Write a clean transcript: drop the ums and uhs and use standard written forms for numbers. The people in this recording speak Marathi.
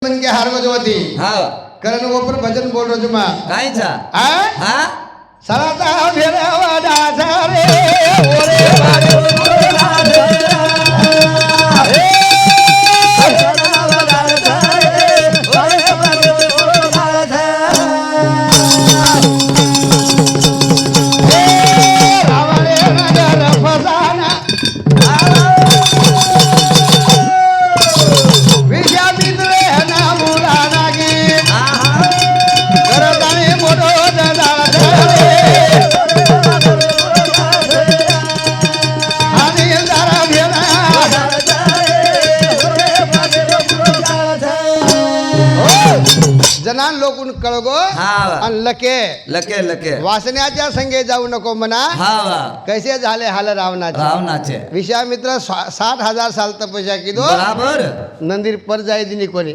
कीर्तन के हार गजवती हा करण ऊपर भजन बोल रहे जुमा कायचा आ हा सराता भेरावा डासा रे ओरे बारे रावळे नगर फसाना विद्यामित्रे ना मुलाना गी करताने मोठो दलाल आणि दारा भेना जनान लोकून कळगो हा आणि लके लके लके वासण्याच्या संगे जाऊ नको म्हणा हा कैसे झाले हाल रावणाचे रावणाचे विश्वामित्र 60,000 साल तपस्या किदो बराबर नंदीर पर जाय दिनी कोणी